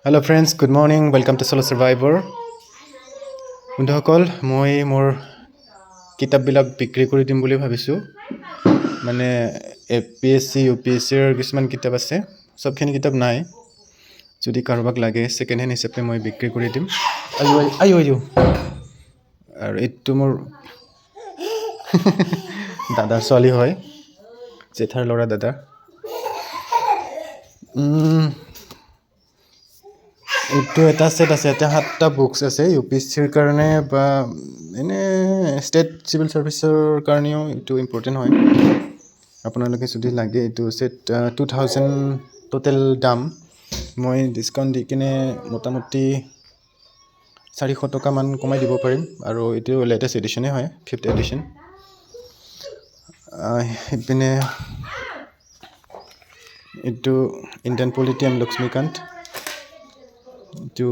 Hello friends, good morning. Welcome to Solo Survivor. বন্ধুসকল মই মোৰ কিতাপবিলাক বিক্ৰী কৰি দিম বুলি ভাবিছোঁ। মানে APSC UPSCৰ কিছুমান কিতাপ আছে, সবখিনি কিতাপ নাই। যদি কাৰোবাক লাগে সেকেন্ড হেণ্ড হিচাপে মই বিক্ৰী কৰি দিম। আয়ো আৰু এইটো মোৰ দাদাৰ ছোৱালী হয়, জেঠাৰ ল'ৰা দাদা। এইটো এটা সেট আছে, এটা 7টা বুকছ আছে UPSCৰ কাৰণে বা এনে ষ্টেট চিভিল সাৰ্ভিসৰ কাৰণেও এইটো ইম্পৰ্টেণ্ট হয়। আপোনালোকে যদি লাগে এইটো সেট 2000 টোটেল দাম। মই ডিসকাউন্ট দি কিনে মোটামুটি 400 টকা মান কমাই দিব পাৰিম। আৰু এইটো লেটেষ্ট এডিশনে হয়, 5th এডিশন। ইপিনে এইটো ইণ্ডিয়ান পলিটি এণ্ড লক্ষ্মীকান্ত, এইটো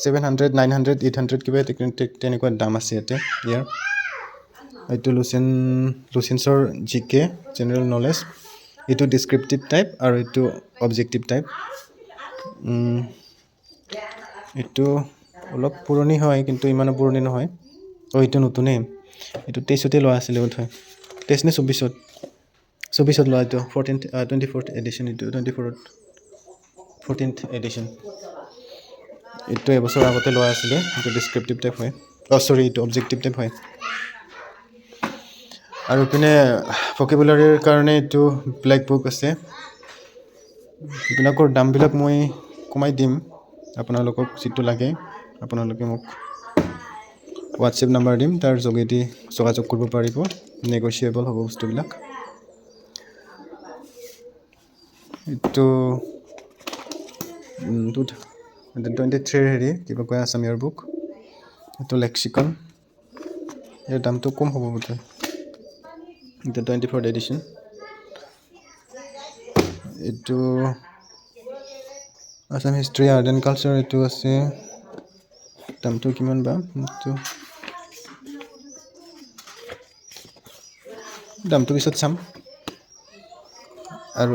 700, 900, 800 কিবা তেনেকুৱা দাম আছে ইয়াৰ। এইটো লুচেন্সৰ GK জেনেৰেল নলেজ, এইটো ডিসক্ৰিপটিভ টাইপ আৰু এইটো অবজেক্টিভ টাইপ। এইটো অলপ পুৰণি হয় কিন্তু ইমানো পুৰণি নহয়। এইটো নতুনেই, এইটো 23তে লোৱা আছিলে বোধহয়, 23 নে 24ত লোৱা। এইটো 24th এডিশন, এইটো 14th এডিশন। এইটো এবছৰ আগতে লোৱা আছিলে। এইটো ডিসক্ৰিপটিভ টাইপ হয়, এইটো অবজেক্টিভ টাইপ হয়। আৰু পিনে ভকেবুলাৰীৰ কাৰণে এইটো ব্লেক বুক আছে। এইবিলাকৰ দামবিলাক মই কমাই দিম। আপোনালোকক যিটো লাগে আপোনালোকে মোক হোৱাটছএপ নাম্বাৰ দিম, তাৰ যোগেদি যোগাযোগ কৰিব পাৰিব। নেগোচিয়েবল হ'ব বস্তুবিলাক। এইটো 23 হেৰি কিবা কয় আছামীয়াৰ বুক। এইটো লেক্সিকন, ইয়াৰ দামটো কম হ'ব বোধহয়। এইটো 24th এডিশন। এইটো Assam history art and culture, এইটো আছে। দামটো কিমান বা, এইটো দামটো পিছত চাম। আৰু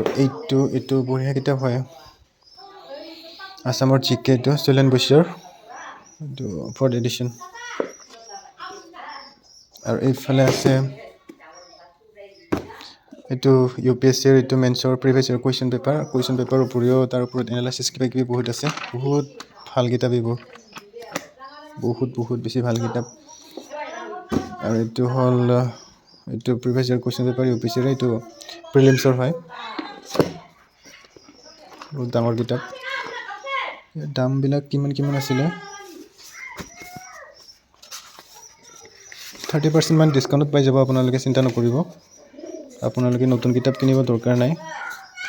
এইটো বঢ়িয়া কিতাপ হয়, আছামৰ GK, এইটো চৈলেন বৈশ্যৰ, এইটো 4th এডিশন। আৰু এইফালে আছে এইটো UPSCৰ, এইটো মেন্সৰ প্ৰিভিয়াছ ইয়াৰ কুৱেশ্যন পেপাৰ উপৰিও তাৰ ওপৰত এনালাইচিছ কিবা কিবি বহুত আছে। বহুত ভাল কিতাপ এইবোৰ, বহুত বেছি ভাল কিতাপ। আৰু এইটো হ'ল এইটো প্ৰিভিয়াছ ইয়াৰ কুৱেশ্যন পেপাৰ UPSCৰ, এইটো প্ৰিলিমছৰ হয়। বহুত ডাঙৰ কিতাপ। দামবিলাক কিমান আছিলে, 30% মান ডিছকাউণ্টত পাই যাব। আপোনালোকে চিন্তা নকৰিব, আপোনালোকে নতুন কিতাপ কিনিব দৰকাৰ নাই,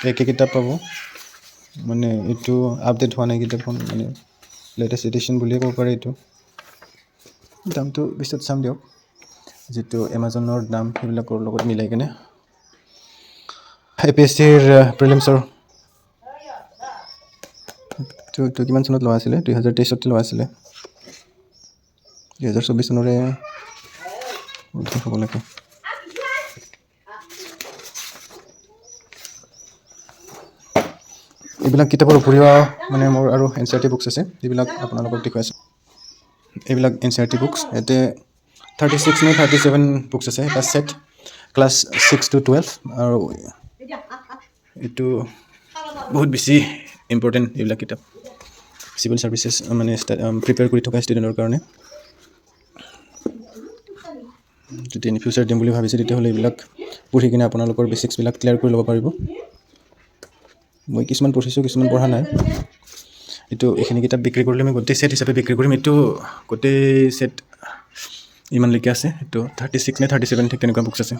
একে কিতাপ পাব। মানে এইটো আপডেট হোৱা নাই কিতাপখন, মানে লেটেষ্ট এডিশ্যন বুলিয়ে ক'ব পাৰে এইটো। দামটো পিছত চাম দিয়ক, যিটো এমাজনৰ দাম সেইবিলাকৰ লগত মিলাই কিনে। APSCৰ প্ৰিলিমছৰ এইটো কিমান চনত লোৱা আছিলে, 2023 লোৱা আছিলে। 2024 চনৰে হ'ব লাগে। এইবিলাক কিতাপৰ উপৰিও মানে মোৰ আৰু NCERT বুকছ আছে, যিবিলাক আপোনালোকক দেখুৱাইছোঁ। এইবিলাক NCERT বুকছ, ইয়াতে 36 নে 37 বুকছ আছে, এটা ছেট, ক্লাছ 6 to 12। আৰু এইটো বহুত বেছি ইম্পৰ্টেণ্ট এইবিলাক কিতাপ চিভিল সাৰ্ভিচেছ মানে প্ৰিপেয়াৰ কৰি থকা ষ্টুডেণ্টৰ কাৰণে। যদি ইন ফিউচাৰ দিম বুলি ভাবিছে তেতিয়াহ'লে এইবিলাক পঢ়ি কিনে আপোনালোকৰ বেচিক্সবিলাক ক্লিয়াৰ কৰি ল'ব পাৰিব। মই কিছুমান পঢ়িছোঁ, কিছুমান পঢ়া নাই। এইখিনি কিতাপ বিক্ৰী কৰিলে মই গোটেই ছেট হিচাপে বিক্ৰী কৰিম। এইটো গোটেই ছেট ইমানলৈকে আছে। এইটো 36 নে 37 ঠিক তেনেকুৱা বুকছ আছে।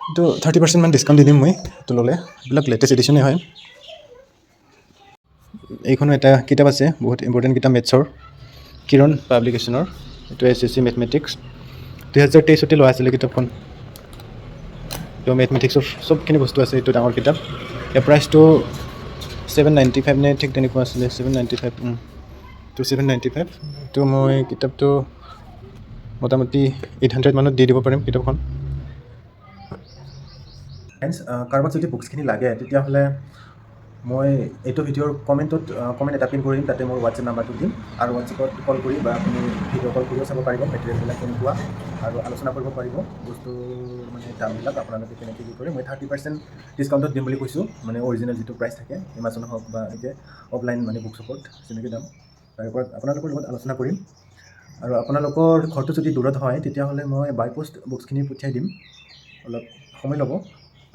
এইটো 30% মান ডিছকাউণ্ট দি দিম মই এইটো ল'লে। এইবিলাক লেটেষ্ট এডিশ্যনে হয়। এইখনো এটা কিতাপ আছে, বহুত ইম্পৰ্টেণ্ট কিতাপ, মেথছৰ, কিৰণ পাব্লিকেশ্যনৰ। এইটো SSC মেথমেটিক্স, 2023 লোৱা আছিলে কিতাপখন। এইটো মেথমেটিক্সৰ চবখিনি বস্তু আছে। এইটো ডাঙৰ কিতাপ। ইয়াৰ প্ৰাইচটো 795 নে ঠিক তেনেকুৱা আছিলে, 795। এইটো 795। এইটো মই কিতাপটো মোটামুটি 800 মানত দি দিব পাৰিম কিতাপখন। কাৰোবাক যদি বুকছখিনি লাগে তেতিয়াহ'লে মই এইটো ভিডিঅ'ৰ কমেণ্ট এটা পিন কৰি দিম, তাতে মোৰ হোৱাটছএপ নাম্বাৰটো দিম আৰু হোৱাটছএপত কল কৰি বা আপুনি ভিডিঅ' কল কৰিও চাব পাৰিব মেটেৰিয়েলবিলাক কেনেকুৱা আৰু আলোচনা কৰিব পাৰিব বস্তুৰ মানে দামবিলাক আপোনালোকে কেনেকৈ কি কৰে। মই 30% ডিছকাউণ্টত দিম বুলি কৈছোঁ, মানে অৰিজিনেল যিটো প্ৰাইচ থাকে এমাজন হওক বা এনেকৈ অফলাইন মানে বুক শ্বপত যেনেকৈ দাম, তাৰ ওপৰত আপোনালোকৰ লগত আলোচনা কৰিম। আৰু আপোনালোকৰ ঘৰটো যদি দূৰত হয় তেতিয়াহ'লে মই বাই পোষ্ট বুকছখিনি পঠিয়াই দিম, অলপ সময় ল'ব।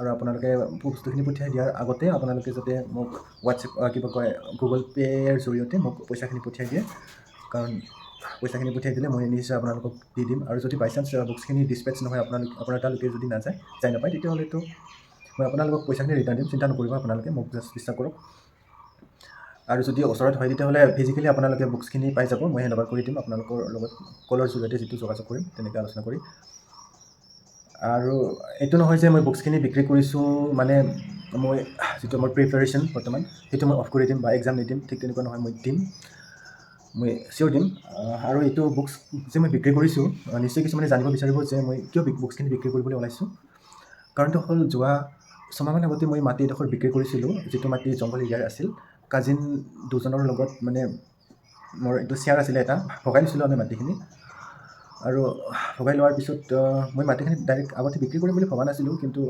আৰু আপোনালোকে বস্তুখিনি পঠিয়াই দিয়াৰ আগতে আপোনালোকে যাতে মোক হোৱাটছএপ কিবা কয় গুগল পে'ৰ জৰিয়তে মোক পইচাখিনি পঠিয়াই দিয়ে, কাৰণ পইচাখিনি পঠিয়াই দিলে মই নিশ্চয় আপোনালোকক দি দিম। আৰু যদি বাই চান্স বুকছখিনি ডিছপেচ নহয়, আপোনাৰ তালৈকে যদি যাই নাপায় তেতিয়াহ'লেতো মই আপোনালোকক পইচাখিনি ৰিটাৰ্ণ দিম, চিন্তা নকৰিব আপোনালোকে, মোক জাষ্ট বিশ্বাস কৰক। আৰু যদি ওচৰত হয় তেতিয়াহ'লে ফিজিকেলি আপোনালোকে বুকছখিনি পাই যাব, মই হেণ্ড অভাৰ কৰি দিম আপোনালোকৰ লগত কলৰ জৰিয়তে যিটো যোগাযোগ কৰিম তেনেকৈ আলোচনা কৰি। আৰু এইটো নহয় যে মই বুকছখিনি বিক্ৰী কৰিছোঁ মানে মই যিটো মোৰ প্ৰিপাৰেশ্যন বৰ্তমান সেইটো মই অফ কৰি দিম বা এক্সাম নিদিম, ঠিক তেনেকুৱা নহয়, মই দিম, মই চিয়'ৰ দিম। আৰু এইটো বুকছ যে মই বিক্ৰী কৰিছোঁ নিশ্চয় কিছুমানে জানিব বিচাৰিব যে মই কিয় বুকছখিনি বিক্ৰী কৰিবলৈ ওলাইছোঁ। কাৰণটো হ'ল যোৱা ছমাহমান আগতে মই মাটি এডোখৰ বিক্ৰী কৰিছিলোঁ, যিটো মাটি জংঘল এৰিয়াৰ আছিল। কাজিন দুজনৰ লগত মানে মোৰ এইটো শ্বেয়াৰ আছিলে, এটা ভগাই লৈছিলোঁ আমি মাটিখিনি। আৰু ভগাই লোৱাৰ পিছত মই মাটিখিনি ডাইৰেক্ট আগতে বিক্ৰী কৰিম বুলি ভবা নাছিলোঁ, কিন্তু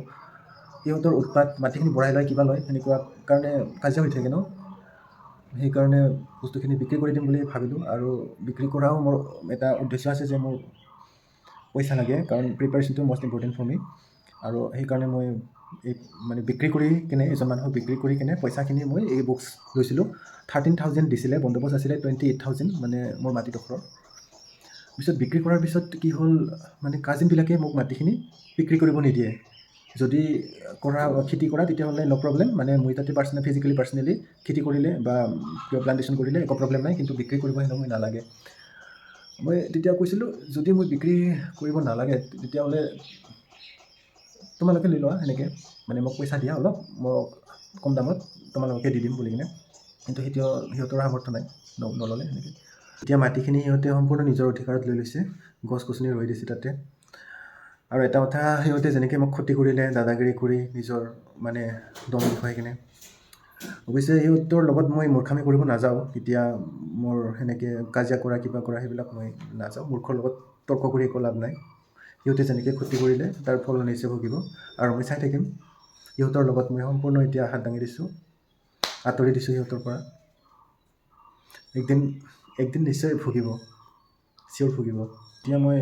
সিহঁতৰ উৎপাত, মাটিখিনি বঢ়াই লয় কিবা লয় সেনেকুৱা কাৰণে কাজিয়া হৈ থাকে ন, সেইকাৰণে বস্তুখিনি বিক্ৰী কৰি দিম বুলি ভাবিলোঁ। আৰু বিক্ৰী কৰাও মোৰ এটা উদ্দেশ্য আছে যে মোৰ পইচা লাগে, কাৰণ প্ৰিপাৰেশ্যনটো মষ্ট ইম্পৰ্টেণ্ট ফৰ মি। আৰু সেইকাৰণে মই এই মানে বিক্ৰী কৰি কিনে এজন মানুহক বিক্ৰী কৰি কিনে পইচাখিনি মই এই বুকছ লৈছিলোঁ। 13,000 দিছিলে, বন্দোবস্ত আছিলে 28,000 মানে মোৰ মাটিডোখৰৰ। পিছত বিক্ৰী কৰাৰ পিছত কি হ'ল মানে কাজিনবিলাকে মোক মাটিখিনি বিক্ৰী কৰিব নিদিয়ে। যদি খেতি কৰা তেতিয়াহ'লে ন' প্ৰব্লেম, মানে মই তাতে পাৰ্চনেলি খেতি কৰিলে বা কিবা প্লান্টেশ্যন কৰিলে একো প্ৰব্লেম নাই, কিন্তু বিক্ৰী কৰিব হেনো মই নালাগে। মই তেতিয়া কৈছিলোঁ যদি মই বিক্ৰী কৰিব নালাগে তেতিয়াহ'লে তোমালোকে লৈ লোৱা, সেনেকৈ মানে মোক পইচা দিয়া অলপ, মোক কম দামত তোমালোকে দি দিম বুলি কিনে। কিন্তু সিহঁতৰ সামৰ্থ্য নাই, নল'লে সেনেকৈ। এতিয়া মাটিখিনি সিহঁতে সম্পূৰ্ণ নিজৰ অধিকাৰত লৈ লৈছে, গছ গছনি ৰুই দিছে তাতে। আৰু এটা কথা, সিহঁতে যেনেকৈ মোক ক্ষতি কৰিলে দাদাগিৰি কৰি নিজৰ মানে দম দেখুৱাই কিনে, অৱশ্যে সিহঁতৰ লগত মই মূৰ্খামি কৰিব নাযাওঁ, তেতিয়া মোৰ সেনেকৈ কাজিয়া কৰা কিবা কৰা সেইবিলাক মই নাযাওঁ, মূৰ্খৰ লগত তৰ্ক কৰি একো লাভ নাই। সিহঁতে যেনেকৈ ক্ষতি কৰিলে তাৰ ফল নিশ্চয় ভুগিব, আৰু মই চাই থাকিম। সিহঁতৰ লগত মই সম্পূৰ্ণ এতিয়া হাত দাঙি দিছোঁ, আঁতৰি দিছোঁ সিহঁতৰ পৰা। একদিন নিশ্চয় ভুগিব, চিয়'ৰ ভুগিব। এতিয়া মই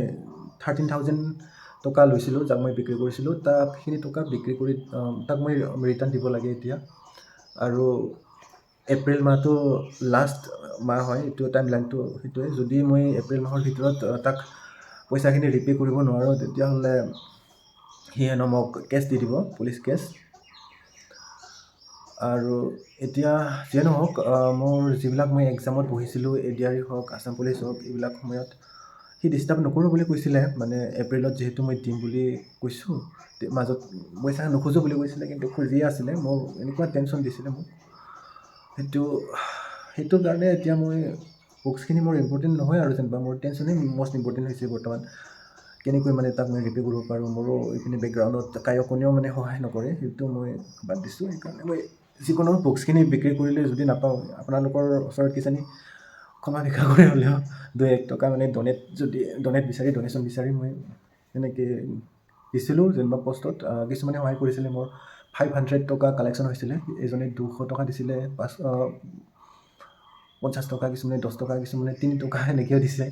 13,000 টকা লৈছিলোঁ, যাক মই বিক্ৰী কৰিছিলোঁ, সেইখিনি টকা বিক্ৰী কৰি তাক মই ৰিটাৰ্ণ দিব লাগে এতিয়া। আৰু এপ্ৰিল মাহটো লাষ্ট মাহ হয়, এইটো টাইমলাইনটো সেইটোৱে। যদি মই এপ্ৰিল মাহৰ ভিতৰত তাক পইচাখিনি ৰিপে' কৰিব নোৱাৰোঁ তেতিয়াহ'লে সি হেনো মোক কেছ দি দিব, পুলিচ কেছ। আৰু এতিয়া যিয়ে নহওক, মোৰ যিবিলাক মই এক্সামত বহিছিলোঁ, ADRE হওক, আছাম পুলিচ হওক, এইবিলাক সময়ত সি ডিষ্টাৰ্ব নকৰোঁ বুলি কৈছিলে, মানে এপ্ৰিলত যিহেতু মই দিম বুলি কৈছোঁ, মাজত পইচা নোখোজোঁ বুলি কৈছিলে, কিন্তু খুজিয়ে আছিলে। মোৰ এনেকুৱা টেনশ্যন দিছিলে মোক, সেইটোৰ কাৰণে এতিয়া মই বুকছখিনি মোৰ ইম্পৰ্টেণ্ট নহয় আৰু যেনিবা মোৰ টেনশ্যনেই মষ্ট ইম্পৰ্টেণ্ট হৈছে বৰ্তমান। কেনেকৈ মানে তাক মই ৰিপে' কৰিব পাৰোঁ, মোৰো এইপিনে বেকগ্ৰাউণ্ডত কোনেও মানে সহায় নকৰে, সেইটো মই বাদ দিছোঁ। সেইকাৰণে মই যিকোনো বুকছখিনি বিক্ৰী কৰিলে যদি নাপাওঁ, আপোনালোকৰ ওচৰত কিজানি ক্ষমা ভিক্ষা কৰি হ'লেও 2-1 টকা মানে ডনেশ্যন বিচাৰি মই এনেকৈ দিছিলোঁ যেনিবা পষ্টত। কিছুমানে সহায় কৰিছিলে, মোৰ 500 টকা কালেকশ্যন হৈছিলে, এজনে 200 টকা দিছিলে, 50 টকা, কিছুমানে 10 টকা, কিছুমানে 3 টকা এনেকৈও দিছে।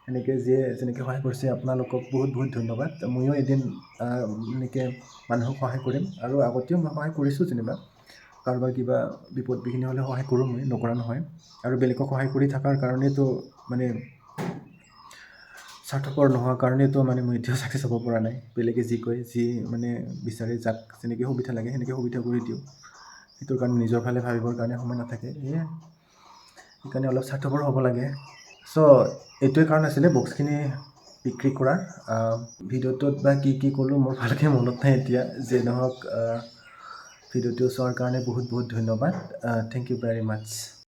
এনেকৈ যেনেকৈ সহায় কৰিছে আপোনালোকক বহুত বহুত ধন্যবাদ। ময়ো এদিন এনেকৈ মানুহক সহায় কৰিম, আৰু আগতেও মই সহায় কৰিছোঁ যেনিবা, কাৰোবাৰ কিবা বিপদ বিঘিনি হ'লে সহায় কৰোঁ, মই নকৰা নহয়। আৰু বেলেগক সহায় কৰি থকাৰ কাৰণেতো মানে স্বাৰ্থপৰ নোহোৱাৰ কাৰণেতো মানে মই এতিয়াও ছাকচেছ হ'ব পৰা নাই। বেলেগে যি কয়, যি মানে বিচাৰে, যাক যেনেকৈ সুবিধা লাগে সেনেকৈ সুবিধা কৰি দিওঁ। সেইটোৰ কাৰণে নিজৰ ফালে ভাবিবৰ কাৰণে সময় নাথাকে, সেইকাৰণে অলপ স্বাৰ্থপৰ হ'ব লাগে। এইটোৱে কাৰণ আছিলে বুকছখিনি বিক্ৰী কৰাৰ। ভিডিঅ'টোত বা কি ক'লোঁ মোৰ ভালকৈ মনত নাই এতিয়া। যে নহওক, ভিডিঅ'টো চোৱাৰ কাৰণে বহুত বহুত ধন্যবাদ। Thank you very much.